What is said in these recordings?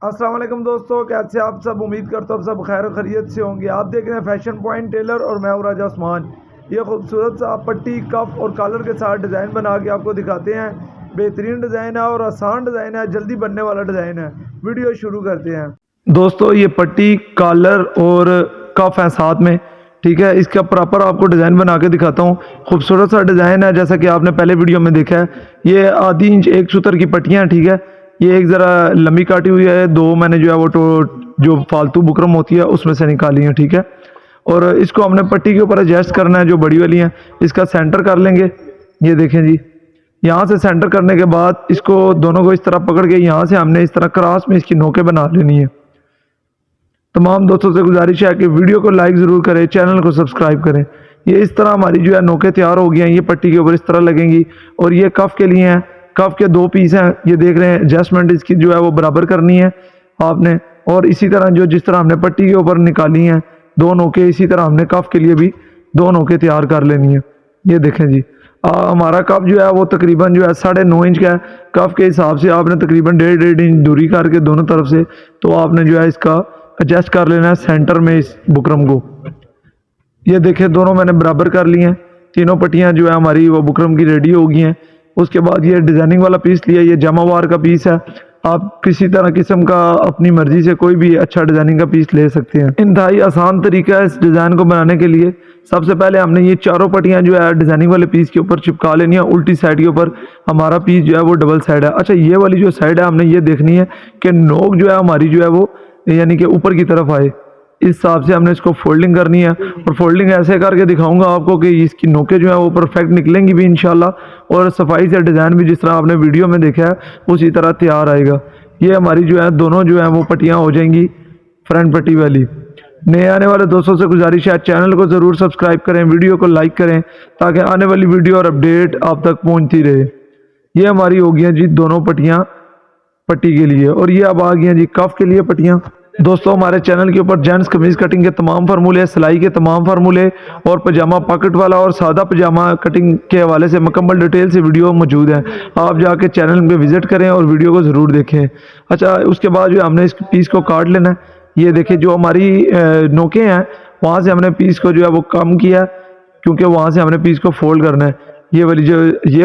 अस्सलाम वालेकुम दोस्तों, कैसे आप सब। उम्मीद करता हूँ आप सब खैर खैरियत से होंगे। आप देख रहे हैं फैशन पॉइंट टेलर और मैं हूँ राजा उस्मान। ये खूबसूरत सा पट्टी कफ और कॉलर के साथ डिज़ाइन बना के आपको दिखाते हैं। बेहतरीन डिज़ाइन है और आसान डिज़ाइन है, जल्दी बनने वाला डिज़ाइन है। वीडियो शुरू करते हैं। दोस्तों ये पट्टी कॉलर और कफ है साथ में, ठीक है। इसका प्रॉपर आपको डिज़ाइन बना के दिखाता हूँ। खूबसूरत सा डिज़ाइन है जैसा कि आपने पहले वीडियो में देखा है। ये आधी इंच एक सूत्र की पट्टियाँ, ठीक है। ये एक ज़रा लंबी काटी हुई है, दो मैंने जो है वो जो फालतू बुकरम होती है उसमें से निकाली है, ठीक है। और इसको हमने पट्टी के ऊपर एडजस्ट करना है, जो बड़ी वाली है। इसका सेंटर कर लेंगे, ये देखें जी। यहाँ से सेंटर करने के बाद इसको दोनों को इस तरह पकड़ के यहाँ से हमने इस तरह क्रॉस में इसकी नोकें बना लेनी है। तमाम दोस्तों से गुजारिश है कि वीडियो को लाइक ज़रूर करें, चैनल को सब्सक्राइब करें। ये इस तरह हमारी जो है नोकें तैयार हो गई हैं। ये पट्टी के ऊपर इस तरह लगेंगी और ये कफ के लिए हैं। कफ के दो पीस हैं, ये देख रहे हैं। एडजस्टमेंट इसकी जो है वो बराबर करनी है आपने। और इसी तरह जिस तरह हमने पट्टी के ऊपर निकाली हैं दो नोकें, इसी तरह हमने कफ के लिए भी दो नोकें तैयार कर लेनी है। ये देखें जी, हमारा कफ जो है वो तकरीबन जो है 9.5 इंच का है। कफ के हिसाब से आपने तकरीबन 1.5 इंच दूरी करके दोनों तरफ से तो आपने जो है इसका एडजस्ट कर लेना है सेंटर में इस बुकरम को। ये देखें दोनों मैंने बराबर कर लिए हैं। तीनों पट्टियाँ जो है हमारी वो बुकरम की रेडी हो गई हैं। उसके बाद ये डिज़ाइनिंग वाला पीस लिया, ये जमावार का पीस है। आप किसी तरह किस्म का अपनी मर्जी से कोई भी अच्छा डिज़ाइनिंग का पीस ले सकते हैं। इंतहाई आसान तरीका है इस डिज़ाइन को बनाने के लिए। सबसे पहले हमने ये चारों पट्टियाँ जो है डिज़ाइनिंग वाले पीस के ऊपर चिपका लेनी है। उल्टी साइड के ऊपर हमारा पीस जो है वो डबल साइड है। अच्छा, ये वाली जो साइड है हमने ये देखनी है कि नोक जो है हमारी जो है वो यानी कि ऊपर की तरफ आए। इस हिसाब से हमने इसको फोल्डिंग करनी है और फोल्डिंग ऐसे करके दिखाऊंगा आपको कि इसकी नोकें जो है वो परफेक्ट निकलेंगी भी इंशाल्लाह। और सफाई से डिज़ाइन भी जिस तरह आपने वीडियो में देखा है उसी तरह तैयार आएगा। ये हमारी जो है दोनों जो है वो पट्टियाँ हो जाएंगी फ्रंट पट्टी वाली। नए आने वाले दोस्तों से गुजारिश है चैनल को ज़रूर सब्सक्राइब करें, वीडियो को लाइक करें ताकि आने वाली वीडियो और अपडेट आप तक पहुँचती रहे। ये हमारी हो गई हैं जी दोनों पट्टियाँ पट्टी के लिए। और ये अब आ गई हैं जी कफ के लिए पट्टियाँ। दोस्तों हमारे चैनल के ऊपर जेंट्स कमीज कटिंग के तमाम फार्मूले, सिलाई के तमाम फार्मूले और पजामा पॉकेट वाला और सादा पजामा कटिंग के हवाले से मुकम्मल डिटेल से वीडियो मौजूद है। आप जाके चैनल पे विजिट करें और वीडियो को ज़रूर देखें। अच्छा, उसके बाद जो हमने इस पीस को काट लेना है। ये देखिए जो हमारी नोकें हैं वहाँ से हमने पीस को जो है वो कम किया, क्योंकि वहाँ से हमने पीस को फोल्ड करना है। ये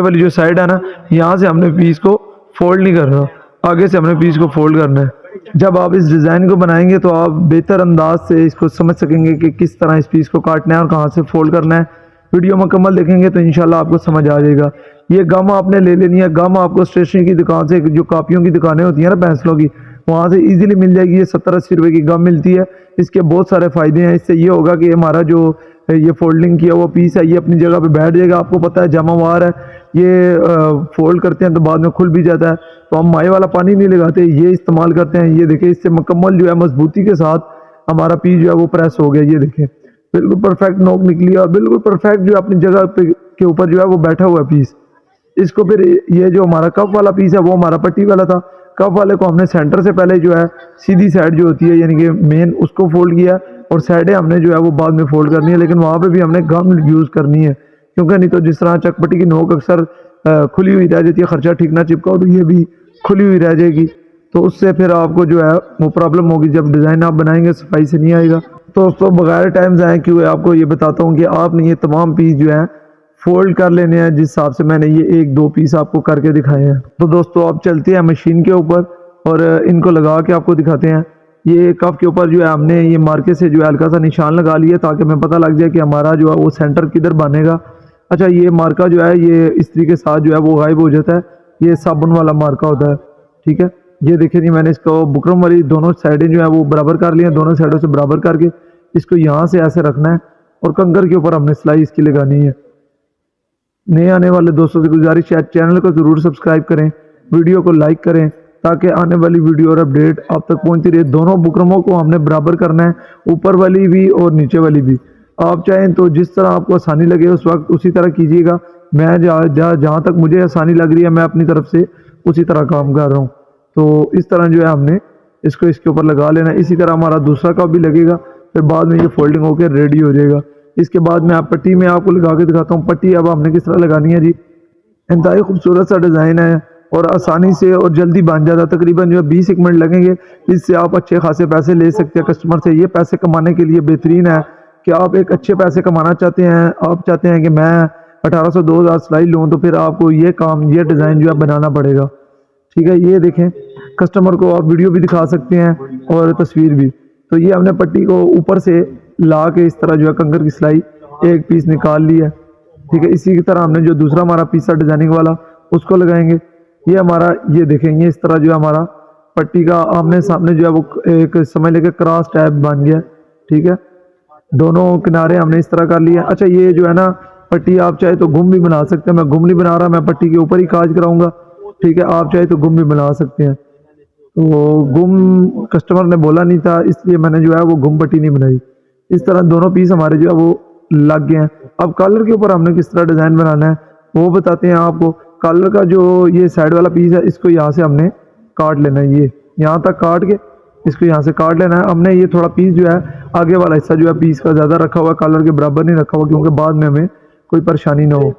वाली जो साइड है ना, यहाँ से हमने पीस को फोल्ड नहीं करना, आगे से हमने पीस को फोल्ड करना है। जब आप इस डिज़ाइन को बनाएंगे तो आप बेहतर अंदाज से इसको समझ सकेंगे कि किस तरह इस पीस को काटना है और कहाँ से फोल्ड करना है। वीडियो मुकम्मल देखेंगे तो इंशाल्लाह आपको समझ आ जाएगा। ये गम आपने ले लेनी है। गम आपको स्टेशनरी की दुकान से, जो कापियों की दुकानें होती हैं ना पेंसिलों की, वहाँ से इजीली मिल जाएगी। ये 70-80 रुपये की गम मिलती है। इसके बहुत सारे फ़ायदे हैं। इससे ये होगा कि हमारा जो ये फोल्डिंग किया हुआ पीस है ये अपनी जगह पे बैठ जाएगा। आपको पता है जमावार है, ये फोल्ड करते हैं तो बाद में खुल भी जाता है। तो हम माई वाला पानी नहीं लगाते, ये इस्तेमाल करते हैं। ये देखें इससे मुकम्मल जो है मजबूती के साथ हमारा पीस जो है वो प्रेस हो गया। ये देखें बिल्कुल परफेक्ट नोक निकली और बिल्कुल परफेक्ट जो है अपनी जगह के ऊपर जो है वो बैठा हुआ पीस। इसको फिर ये जो हमारा कप वाला पीस है वो हमारा पट्टी वाला था। कप वाले को हमने सेंटर से पहले जो है सीधी साइड जो होती है यानी कि मेन उसको फोल्ड किया और साइडें हमने जो है वो बाद में फोल्ड करनी है। लेकिन वहाँ पे भी हमने गम यूज़ करनी है, क्योंकि नहीं तो जिस तरह चकपट्टी की नोक अक्सर खुली हुई रह जाती है, खर्चा ठीक ना चिपका तो ये भी खुली हुई रह जाएगी। तो उससे फिर आपको जो है वो प्रॉब्लम होगी, जब डिज़ाइन आप बनाएंगे सफाई से नहीं आएगा। तो दोस्तों बगैर टाइम ज़ाया किए आपको ये बताता हूँ कि आपने ये तमाम पीस जो है फोल्ड कर लेने हैं जिस हिसाब से मैंने ये 1-2 पीस आपको करके दिखाए हैं। तो दोस्तों आप चलते हैं मशीन के ऊपर और इनको लगा के आपको दिखाते हैं। ये कफ के ऊपर जो है हमने ये मार्के से जो है हल्का सा निशान लगा लिया ताकि हमें पता लग जाए कि हमारा जो है वो सेंटर किधर बनेगा। अच्छा, ये मार्का जो है ये इस्त्री के साथ जो है वो गायब हो जाता है। ये साबुन वाला मार्का होता है, ठीक है। ये देखिए जी मैंने इसको बुकरम वाली दोनों साइडें जो है वो बराबर कर ली हैं। दोनों साइडों से बराबर करके इसको यहाँ से ऐसे रखना है और कंकर के ऊपर हमने सिलाई इसकी लगानी है। नए आने वाले दोस्तों से गुजारिश है चैनल को ज़रूर सब्सक्राइब करें, वीडियो को लाइक करें ताकि आने वाली वीडियो और अपडेट आप तक पहुंचती रहे। दोनों बुकरमों को हमने बराबर करना है, ऊपर वाली भी और नीचे वाली भी। आप चाहें तो जिस तरह आपको आसानी लगे उस वक्त उसी तरह कीजिएगा। मैं जहाँ तक मुझे आसानी लग रही है मैं अपनी तरफ से उसी तरह काम कर रहा हूँ। तो इस तरह जो है हमने इसको इसके ऊपर लगा लेना है। इसी तरह हमारा दूसरा कप भी लगेगा, फिर बाद में ये फोल्डिंग होकर रेडी हो जाएगा। इसके बाद मैं आप पट्टी में आपको लगा के दिखाता हूँ। पट्टी अब हमने किस तरह लगानी है जी। इंतहाई खूबसूरत सा डिज़ाइन है और आसानी से और जल्दी बन जाता है। तकरीबन जो है 20 मिनट लगेंगे। इससे आप अच्छे खासे पैसे ले सकते हैं कस्टमर से। ये पैसे कमाने के लिए बेहतरीन है कि आप एक अच्छे पैसे कमाना चाहते हैं, आप चाहते हैं कि मैं 1800 2000 सिलाई लूँ, तो फिर आपको ये काम, ये डिज़ाइन जो है बनाना पड़ेगा। ठीक है, ये देखें, कस्टमर को आप वीडियो भी दिखा सकते हैं और तस्वीर भी। तो ये हमने पट्टी को ऊपर से ला के इस तरह जो है कंकर की सिलाई एक पीस निकाल ली है। ठीक है, इसी की तरह हमने जो दूसरा हमारा पीस है डिजाइनिंग वाला उसको लगाएंगे। ये हमारा, ये देखेंगे इस तरह जो है हमारा पट्टी का आमने सामने जो है वो एक समझ लेके क्रॉस टाइप बन गया। ठीक है, दोनों किनारे हमने इस तरह कर लिया। अच्छा, ये जो है ना पट्टी आप चाहे तो गुम भी बना सकते हैं। मैं गुम नहीं बना रहा, मैं पट्टी के ऊपर ही काज कराऊंगा। ठीक है, आप चाहे तो गुम भी बना सकते हैं। तो गुम कस्टमर ने बोला नहीं था, इसलिए मैंने जो है वो गुम पट्टी नहीं बनाई। इस तरह दोनों पीस हमारे जो है वो लग गए हैं। अब कॉलर के ऊपर हमने किस तरह डिज़ाइन बनाना है वो बताते हैं आपको। कॉलर का जो ये साइड वाला पीस है, इसको यहाँ से हमने काट लेना है। ये यहाँ तक काट के इसको यहाँ से काट लेना है हमने। ये थोड़ा पीस जो है आगे वाला हिस्सा जो है पीस का ज़्यादा रखा हुआ है, कॉलर के बराबर नहीं रखा हुआ, क्योंकि बाद में हमें कोई परेशानी ना हो।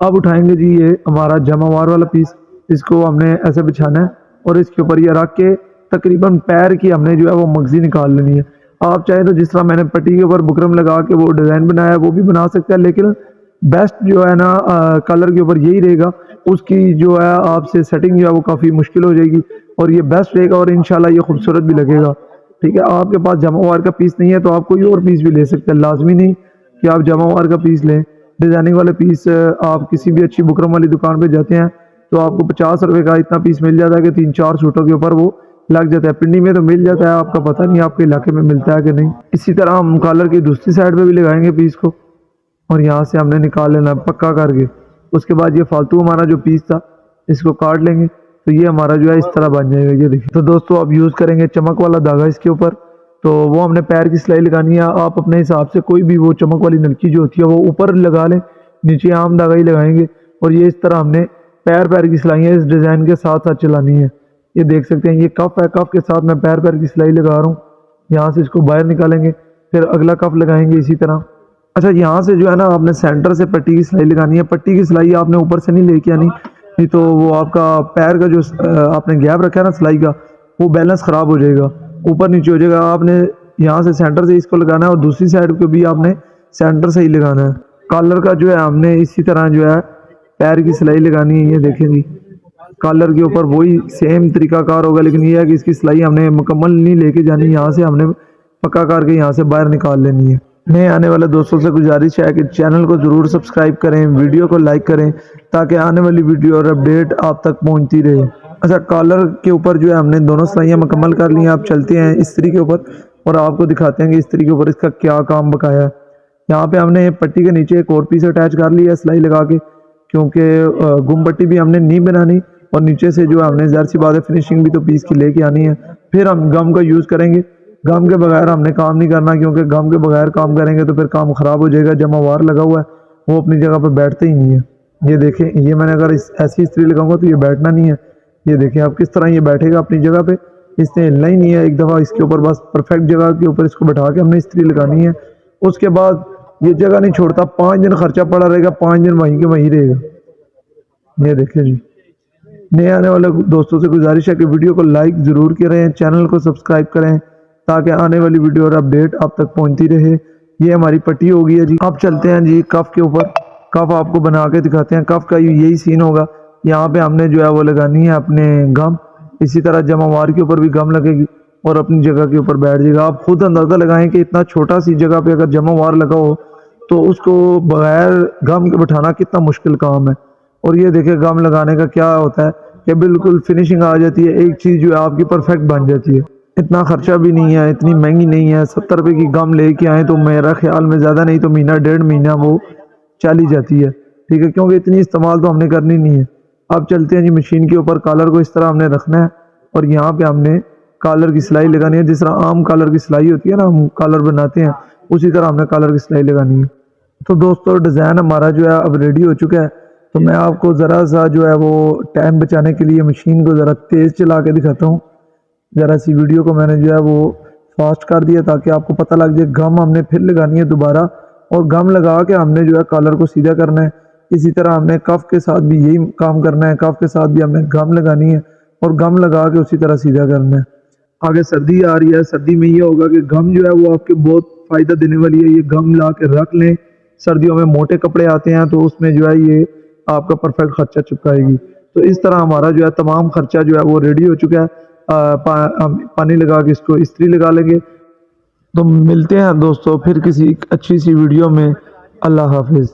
अब उठाएंगे जी ये हमारा जमावार वाला पीस, इसको हमने ऐसे बिछाना है और इसके ऊपर ये रख के तकरीबन पैर की हमने जो है वो मगजी निकाल लेनी है। आप चाहे तो जिस तरह मैंने पट्टी के ऊपर बुकरम लगा के वो डिज़ाइन बनाया है वो भी बना सकते हैं, लेकिन बेस्ट जो है ना कलर के ऊपर यही रहेगा। उसकी जो है आपसे सेटिंग जो है वो काफ़ी मुश्किल हो जाएगी और ये बेस्ट रहेगा और इंशाल्लाह ये खूबसूरत भी लगेगा। ठीक है, आपके पास जमावार का पीस नहीं है तो आप कोई और पीस भी ले सकते हैं। लाजमी नहीं कि आप जमावार का पीस लें। डिज़ाइनिंग वाले पीस आप किसी भी अच्छी बुकरम वाली दुकान पे जाते हैं तो आपको 50 रुपये का इतना पीस मिल जाता है कि 3-4 सूटों के ऊपर वो लग जाता है। पिंडी में तो मिल जाता है, आपका पता नहीं आपके इलाके में मिलता है कि नहीं। इसी तरह हम कॉलर की दूसरी साइड पे भी लगाएंगे पीस को और यहाँ से हमने निकाल लेना पक्का करके। उसके बाद ये फालतू हमारा जो पीस था इसको काट लेंगे, तो ये हमारा जो है इस तरह बन जाएगा। ये देखिए, तो दोस्तों अब यूज़ करेंगे चमक वाला धागा इसके ऊपर। तो वो हमने पैर की सिलाई लगानी है। आप अपने हिसाब से कोई भी वो चमक वाली नलकी जो होती है वो ऊपर लगा लें, नीचे आम धागा ही लगाएंगे। और ये इस तरह हमने पैर की सिलाइयाँ इस डिज़ाइन के साथ साथ चलानी है। ये देख सकते हैं, ये कफ है, कफ के साथ मैं पैर की सिलाई लगा रहा हूँ। यहाँ से इसको बाहर निकालेंगे, फिर अगला कफ लगाएंगे इसी तरह। अच्छा, यहाँ से जो है ना आपने सेंटर से पट्टी की सिलाई लगानी है। पट्टी की सिलाई आपने ऊपर से नहीं लेके आनी, नहीं तो वो आपका पैर का जो आपने गैप रखा है ना सिलाई का, वो बैलेंस ख़राब हो जाएगा, ऊपर नीचे हो जाएगा। आपने यहाँ से सेंटर से इसको लगाना है और दूसरी साइड को भी आपने सेंटर से ही लगाना है। कॉलर का जो है हमने इसी तरह जो है पैर की सिलाई लगानी है। ये देखें जी, कॉलर के ऊपर वही सेम तरीकाकार होगा, लेकिन ये है कि इसकी सिलाई हमने मुकम्मल नहीं लेके जानी, यहाँ से हमने पक्का करके यहाँ से बाहर निकाल लेनी है। नए आने वाले दोस्तों से गुजारिश है कि चैनल को ज़रूर सब्सक्राइब करें, वीडियो को लाइक करें, ताकि आने वाली वीडियो और अपडेट आप तक पहुँचती रहे। अच्छा, कॉलर के ऊपर जो है हमने दोनों सिलाइयाँ मुकम्मल कर ली हैं। आप चलते हैं इस्त्री के ऊपर और आपको दिखाते हैं कि इस्त्री के ऊपर इसका क्या काम बकाया है। यहाँ पे हमने पट्टी के नीचे एक और पीस अटैच कर लिया है सिलाई लगा के, क्योंकि गुम पट्टी भी हमने नहीं बनानी और नीचे से जो हमने ज़ाहिर सी बात है फिनिशिंग भी तो पीस की लेके आनी है। फिर हम गम का यूज़ करेंगे। गम के बगैर हमने काम नहीं करना, क्योंकि गम के बगैर काम करेंगे तो फिर काम ख़राब हो जाएगा। जमावार लगा हुआ है वो अपनी जगह पर बैठते ही नहीं है। ये देखें, ये मैंने अगर ऐसी इस्त्री लगाऊंगा तो ये बैठना नहीं है। ये देखें आप किस तरह ये बैठेगा अपनी जगह पे, इसने हिलना ही नहीं है। एक दफ़ा इसके ऊपर बस परफेक्ट जगह के ऊपर इसको बैठा के हमने इस्त्री लगानी है। उसके बाद ये जगह नहीं छोड़ता, 5 दिन खर्चा पड़ा रहेगा, 5 दिन वहीं के वहीं रहेगा। ये देखें जी, नए आने वाले दोस्तों से गुजारिश है कि वीडियो को लाइक ज़रूर करें, चैनल को सब्सक्राइब करें, ताकि आने वाली वीडियो और अपडेट आप तक पहुंचती रहे। ये हमारी पट्टी हो गई है जी। अब चलते हैं जी कफ के ऊपर। कफ आपको बना के दिखाते हैं। कफ का यही सीन होगा, यहाँ पे हमने जो है वो लगानी है अपने गम। इसी तरह जमावार के ऊपर भी गम लगेगी और अपनी जगह के ऊपर बैठ जाएगा। आप खुद अंदाज़ा लगाएं कि इतना छोटा सी जगह पे अगर जमावार लगा हो तो उसको बगैर गम के बैठाना कितना मुश्किल काम है। और ये देखिए, गम लगाने का क्या होता है कि बिल्कुल फिनिशिंग आ जाती है, एक चीज़ जो है आपकी परफेक्ट बन जाती है। इतना खर्चा भी नहीं है, इतनी महंगी नहीं है। 70 रुपये की गम लेके आए तो मेरा ख्याल में ज़्यादा नहीं तो महीना 1.5 महीना वो चली जाती है। ठीक है, क्योंकि इतनी इस्तेमाल तो हमने करनी नहीं है। अब चलते हैं जी मशीन के ऊपर। कॉलर को इस तरह हमने रखना है और यहाँ पे हमने कॉलर की सिलाई लगानी है। जिस तरह आम कॉलर की सिलाई होती है ना, हम कॉलर बनाते हैं, उसी तरह हमने कॉलर की सिलाई लगानी है। तो दोस्तों, डिज़ाइन हमारा जो है अब रेडी हो चुका है। तो मैं आपको ज़रा सा जो है वो टाइम बचाने के लिए मशीन को ज़रा तेज़ चला के दिखाता हूँ। ज़रा सी वीडियो को मैंने जो है वो फास्ट कर दिया ताकि आपको पता लग जाए। गम हमने फिर लगानी है दोबारा और गम लगा के हमने जो है कॉलर को सीधा करना है। इसी तरह हमने कफ के साथ भी यही काम करना है। कफ के साथ भी हमने गम लगानी है और गम लगा के उसी तरह सीधा करना है। आगे सर्दी आ रही है, सर्दी में ये होगा कि गम जो है वो आपके बहुत फ़ायदा देने वाली है। ये गम ला के रख लें। सर्दियों में मोटे कपड़े आते हैं तो उसमें जो है ये आपका परफेक्ट खर्चा चिपकाएगी। तो इस तरह हमारा जो है तमाम खर्चा जो है वो रेडी हो चुका है। हम पानी लगा के इसको इस्त्री लगा लेंगे। तो मिलते हैं दोस्तों फिर किसी अच्छी सी वीडियो में। अल्लाह हाफिज़।